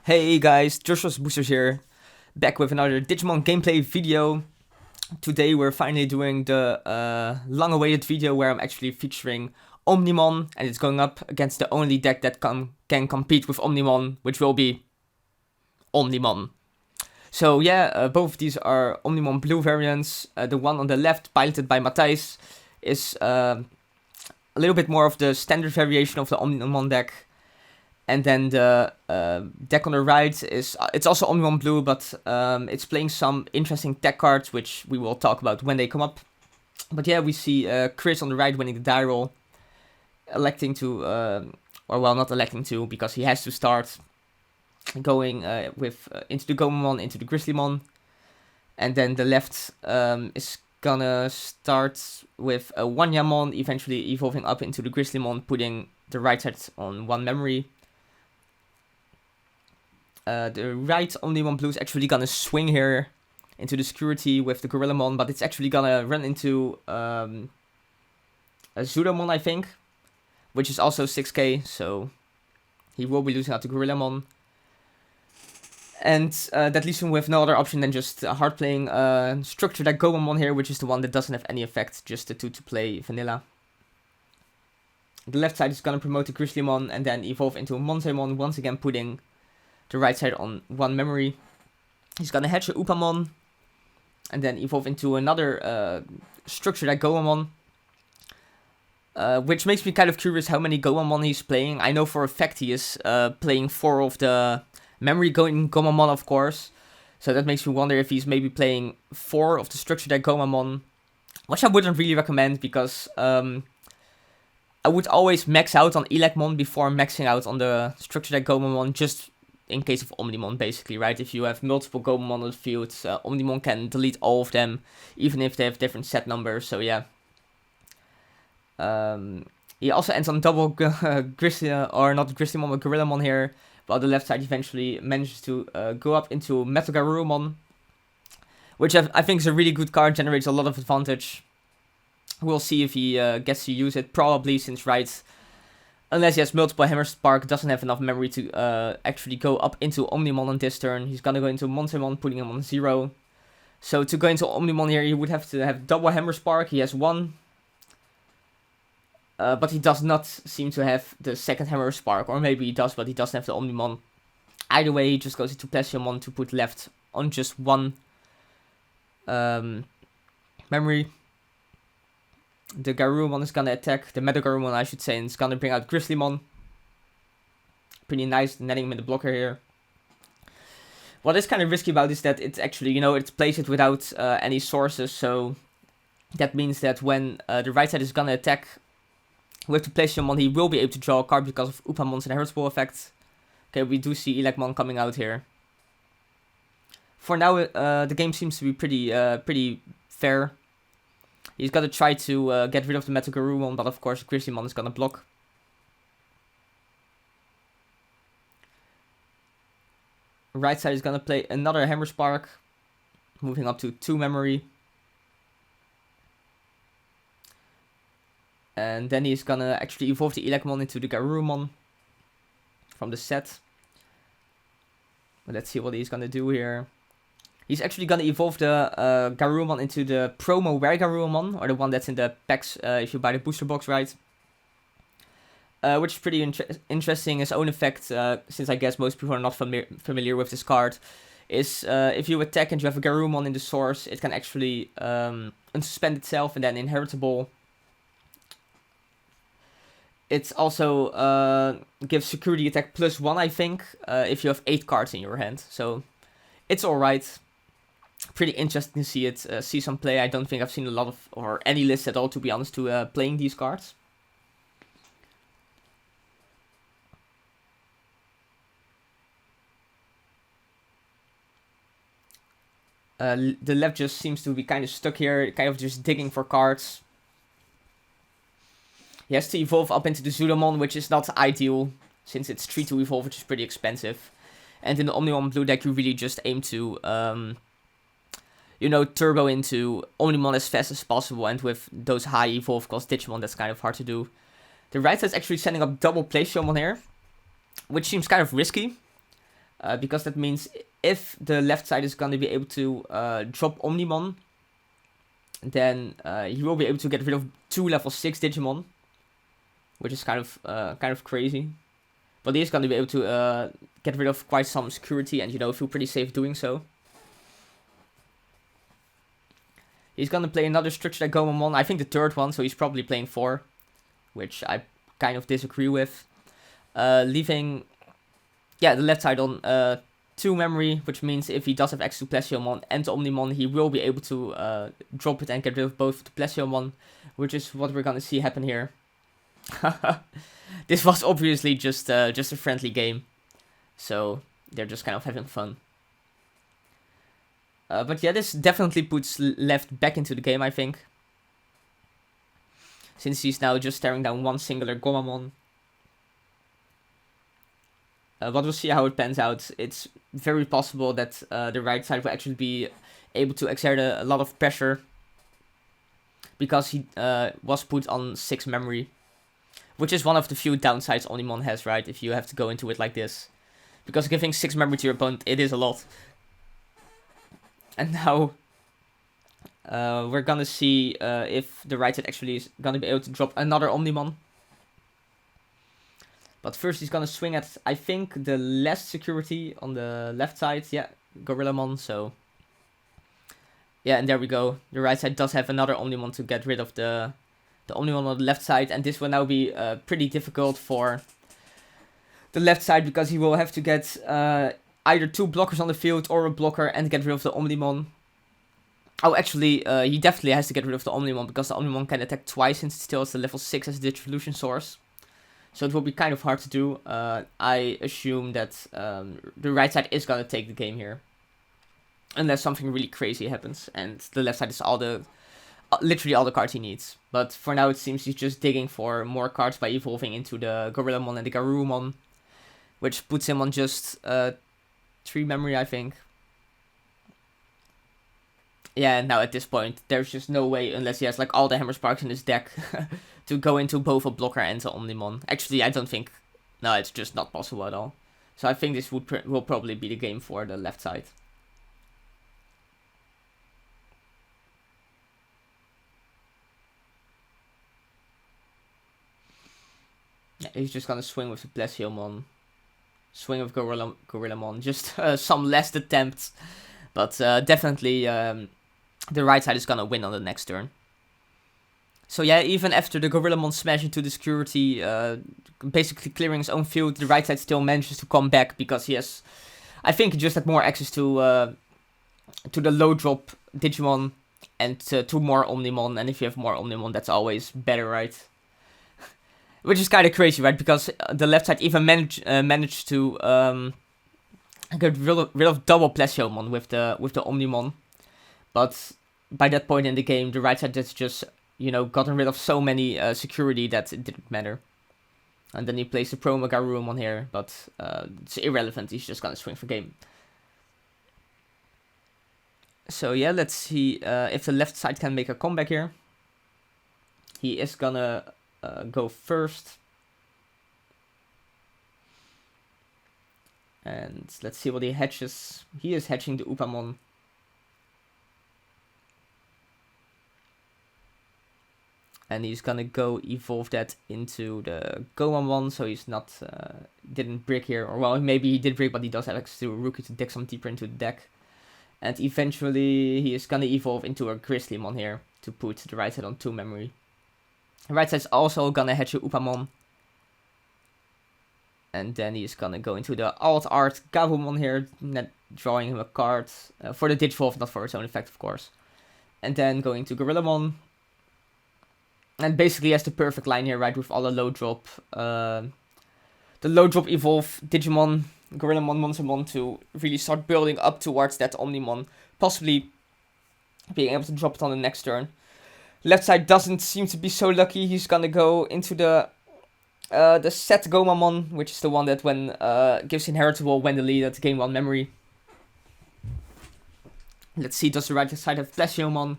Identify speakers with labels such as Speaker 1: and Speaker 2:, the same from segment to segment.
Speaker 1: Hey guys, Joshua's Boosters here, back with another Digimon gameplay video. Today we're finally doing the long-awaited video where I'm actually featuring Omnimon, and it's going up against the only deck that can compete with Omnimon, which will be Omnimon. So yeah, both of these are Omnimon Blue variants. The one on the left, piloted by Mathijs, is a little bit more of the standard variation of the Omnimon deck. And then the deck on the right is, it's also Omnimon Blue, but it's playing some interesting tech cards, which we will talk about when they come up. But yeah, we see Chris on the right winning the die roll, electing to, or well, not electing to, because he has to start going into the Gomamon, into the Grizzlymon. And then the left is gonna start with a Wanyamon, eventually evolving up into the Grizzlymon, putting the right side on one memory. The right Omnimon Blue is actually gonna swing here into the security with the Gorillamon, but it's actually gonna run into a Zudomon, I think, which is also 6k, so he will be losing out to Gorillamon. And that leaves him with no other option than just hard playing Structure that Gomamon here, which is the one that doesn't have any effect, just the 2 to play vanilla. The left side is gonna promote the Grizzlymon and then evolve into a Monzaemon, once again putting the right side on one memory. He's gonna hatch a Upamon and then evolve into another Structure that Gomamon, which makes me kind of curious how many Gomamon he's playing. I know for a fact he is playing 4 of the memory going Gomamon, of course, so that makes me wonder if he's maybe playing 4 of the Structure that Gomamon, which I wouldn't really recommend, because I would always max out on Elecmon before maxing out on the Structure that Gomamon, just in case of Omnimon, basically, right? If you have multiple Gomamon on the field, Omnimon can delete all of them, even if they have different set numbers, so yeah. He also ends on double Grizzly, or not Grizzlymon, but Gorillamon here, while the left side eventually manages to go up into Metal Garurumon, which I think is a really good card, generates a lot of advantage. We'll see if he gets to use it, probably, since right, unless he has multiple Hammer Spark, doesn't have enough memory to actually go up into Omnimon on this turn. He's gonna go into Monzaemon, putting him on 0. So to go into Omnimon here, he would have to have double Hammer Spark. He has 1. But he does not seem to have the second Hammer Spark. Or maybe he does, but he doesn't have the Omnimon. Either way, he just goes into Plesiomon to put left on just 1 memory. The Garurumon is gonna attack, the Meta Garurumon I should say, and it's gonna bring out Grizzlymon. Pretty nice, netting him in the blocker here. What is kind of risky about is that it's actually, it's placed it without any sources, so that means that when the right side is gonna attack with the Plesiomon, he will be able to draw a card because of Upamon's inheritable effect. Okay, we do see Elecmon coming out here. For now, the game seems to be pretty fair. He's gonna try to get rid of the Metal Garurumon, but of course Grizzlymon is gonna block. Right side is gonna play another Hammer Spark, moving up to 2 memory. And then he's gonna actually evolve the Elecmon into the Garurumon from the set. But let's see what he's gonna do here. He's actually gonna evolve the Garurumon into the promo Rare Garurumon, or the one that's in the packs if you buy the booster box, right? Which is pretty interesting. His own effect, since I guess most people are not familiar with this card, is if you attack and you have a Garurumon in the source, it can actually unsuspend itself and then inheritable. It also gives security attack +1, I think, if you have 8 cards in your hand. So it's alright. Pretty interesting to see it, see some play. I don't think I've seen a lot of, or any list at all, to be honest, to playing these cards. The left just seems to be kind of stuck here, kind of just digging for cards. He has to evolve up into the Zudomon, which is not ideal, since it's 3 to evolve, which is pretty expensive. And in the Omnimon Blue deck, you really just aim to turbo into Omnimon as fast as possible, and with those high evolve cost Digimon, that's kind of hard to do. The right side's actually setting up double Plesiomon here, which seems kind of risky. because that means if the left side is gonna be able to drop Omnimon, then he will be able to get rid of 2 level 6 Digimon, which is kind of crazy. But he's gonna be able to get rid of quite some security and, you know, feel pretty safe doing so. He's gonna play another structured Agomamon, I think the 3rd one, so he's probably playing 4, which I kind of disagree with. Leaving, the left side on 2 memory, which means if he does have access to Plesiomon and Omnimon, he will be able to drop it and get rid of both the Plesiomon, which is what we're gonna see happen here. This was obviously just a friendly game, so they're just kind of having fun. But yeah, this definitely puts left back into the game, I think, since he's now just staring down one singular Gomamon. But we'll see how it pans out. It's very possible that the right side will actually be able to exert a lot of pressure, because he was put on 6 memory, which is one of the few downsides Omnimon has, right? If you have to go into it like this, because giving 6 memory to your opponent, it is a lot. And now we're gonna see if the right side actually is gonna be able to drop another Omnimon. But first he's gonna swing at, I think, the less security on the left side. Yeah, Gorillamon, so... Yeah, and there we go. The right side does have another Omnimon to get rid of the Omnimon on the left side. And this will now be pretty difficult for the left side, because he will have to get either 2 blockers on the field or a blocker and get rid of the Omnimon. Oh, actually, he definitely has to get rid of the Omnimon, because the Omnimon can attack twice since it still has the level 6 as a distribution source. So it will be kind of hard to do. I assume that the right side is gonna take the game here, unless something really crazy happens and the left side is literally all the cards he needs. But for now it seems he's just digging for more cards by evolving into the Gorillamon and the Garurumon, which puts him on just 3 memory, I think. Yeah, and now at this point, there's just no way, unless he has like all the Hammer Sparks in his deck, to go into both a blocker and an Omnimon. Actually, I don't think... No, it's just not possible at all. So I think this will probably be the game for the left side. Yeah, he's just gonna swing with the Plesiomon. Swing with Gorillamon. Just some last attempts. But definitely the right side is gonna win on the next turn. So yeah, even after the Gorillamon smash into the security, basically clearing his own field, the right side still manages to come back, because he has, I think, just had more access to the low drop Digimon and 2 more Omnimon. And if you have more Omnimon, that's always better, right? Which is kind of crazy, right? Because the left side even managed to get rid of double Plesiomon with the Omnimon. But by that point in the game, the right side has just, you know, gotten rid of so many security that it didn't matter. And then he plays the Promo Garurumon here, but it's irrelevant. He's just gonna swing for game. So yeah, let's see if the left side can make a comeback here. He is gonna go first. And let's see what he hatches. He is hatching the Upamon. And he's gonna go evolve that into the Gomamon, so he's not, didn't brick here. Or well, maybe he did brick, but he does have access to a Rookie to dig some deeper into the deck. And eventually he is gonna evolve into a Grizzlymon here to put the right side on 2 memory. The right side's also gonna hatch a Upamon. And then he's gonna go into the Alt Art Gabumon here, drawing him a card for the Digivolve, not for its own effect, of course. And then going to Gorillamon. And basically has the perfect line here, right, with all the low drop. The low drop evolve Digimon, Gorillamon, Monstermon to really start building up towards that Omnimon. Possibly being able to drop it on the next turn. Left side doesn't seem to be so lucky. He's gonna go into the set Gomamon, which is the one that when gives inheritable when deleted game 1 memory. Let's see, does the right side have Plesiomon?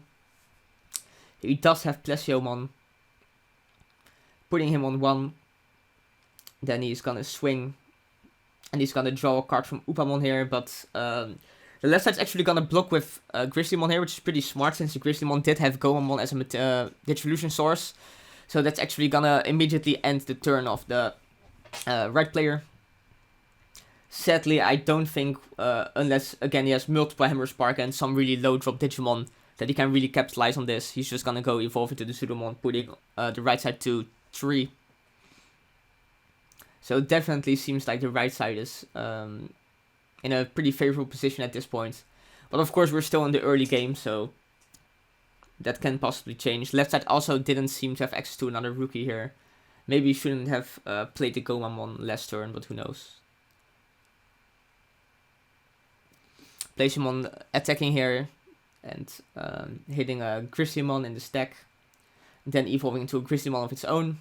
Speaker 1: He does have Plesiomon. Putting him on 1. Then he's gonna swing And he's gonna draw a card from Upamon here, but the left side's actually gonna block with Grizzlymon here, which is pretty smart since the Grizzlymon did have Gomamon as a Digivolution source. So that's actually gonna immediately end the turn of the right player. Sadly, I don't think, unless, again, he has multiple Hammer Spark and some really low drop Digimon, that he can really capitalize on this. He's just gonna go evolve into the Pseudomon, putting the right side to 3. So it definitely seems like the right side is in a pretty favorable position at this point. But of course, we're still in the early game, so that can possibly change. Left side also didn't seem to have access to another rookie here. Maybe he shouldn't have played the Gomamon last turn, but who knows. Place him on attacking here and hitting a Grizzlymon in the stack. Then evolving into a Grizzlymon of its own.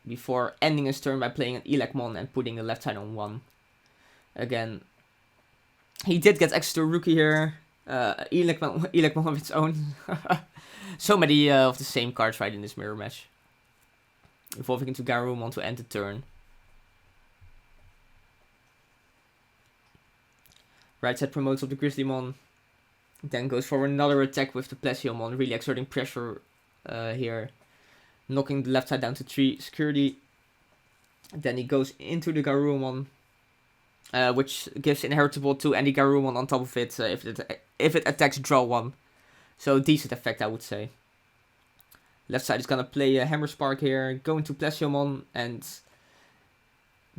Speaker 1: Before ending his turn by playing an Elecmon and putting the left side on 1. Again, he did get access to a rookie here. Elecmon of its own. So many of the same cards right in this mirror match. Evolving into Garurumon to end the turn. Right side promotes up the Grizzlymon. Then goes for another attack with the Plesiomon, really exerting pressure here. Knocking the left side down to 3 security. Then he goes into the Garurumon, which gives inheritable to any Garurumon on top of it if it attacks draw 1. So decent effect, I would say. Left side is gonna play a Hammer Spark here, go into Plesiomon, and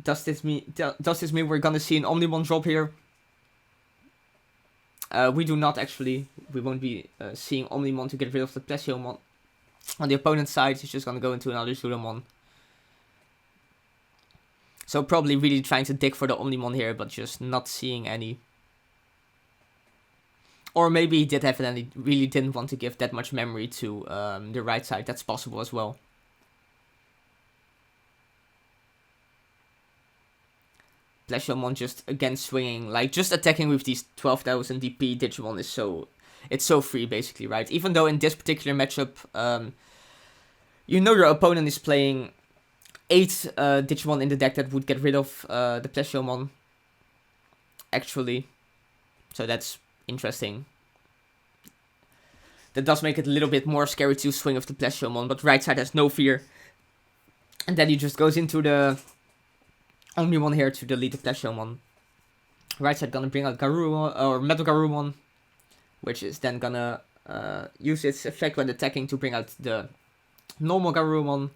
Speaker 1: does this mean we're gonna see an Omnimon drop here? We do not actually. We won't be seeing Omnimon to get rid of the Plesiomon. On the opponent's side, he's just gonna go into another Pseudomon. So probably really trying to dig for the Omnimon here, but just not seeing any. Or maybe he did have it and he really didn't want to give that much memory to the right side. That's possible as well. Plesiomon just again swinging, like just attacking with these 12,000 DP Digimon is so, it's so free basically, right? Even though in this particular matchup, you know your opponent is playing 8 Digimon in the deck that would get rid of the Plesiomon, actually. So that's interesting. That does make it a little bit more scary to swing with the Plesiomon, but right side has no fear. And then he just goes into the Omnimon here to delete the Plesiomon. Right side gonna bring out Garurumon, or Metal Garurumon, which is then gonna use its effect when attacking to bring out the normal Garurumon,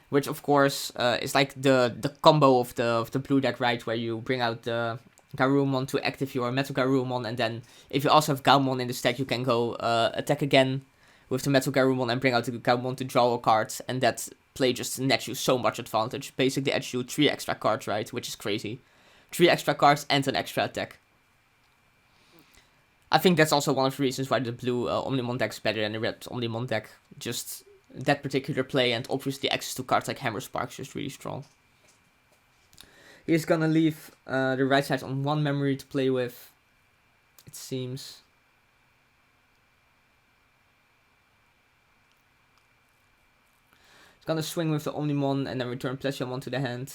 Speaker 1: which of course is like the combo of the blue deck, right, where you bring out the Garurumon to active your Metal Garurumon, and then if you also have Gaumon in the stack, you can go attack again with the Metal Garurumon and bring out the Gaumon to draw a card, and that play just nets you so much advantage. Basically adds you 3 extra cards, right, which is crazy. 3 extra cards and an extra attack. I think that's also one of the reasons why the blue Omnimon deck is better than the red Omnimon deck. Just that particular play, and obviously access to cards like Hammer Spark is just really strong. He's gonna leave the right side on 1 memory to play with, it seems. He's gonna swing with the Omnimon and then return Plesiomon to the hand.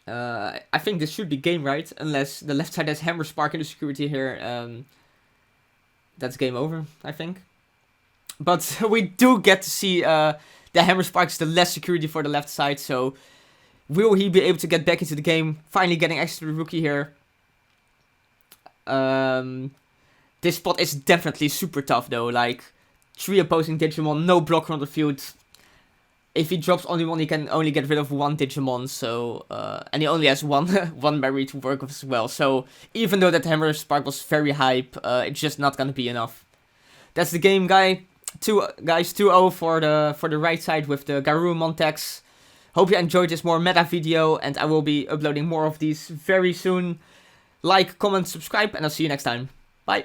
Speaker 1: I think this should be game, right? Unless the left side has Hammer Spark in the security here. That's game over, I think. But we do get to see the Hammer Spark is the less security for the left side. So will he be able to get back into the game? Finally getting access to the rookie here. This spot is definitely super tough though. Like 3 opposing Digimon, no blocker on the field. If he drops only 1, he can only get rid of 1 Digimon, so, and he only has one memory to work with as well, so, even though that Hammer Spark was very hype, it's just not gonna be enough. That's the game, guys, 2-0 for the right side with the Garurumon tags. Hope you enjoyed this more meta video, and I will be uploading more of these very soon. Like, comment, subscribe, and I'll see you next time. Bye!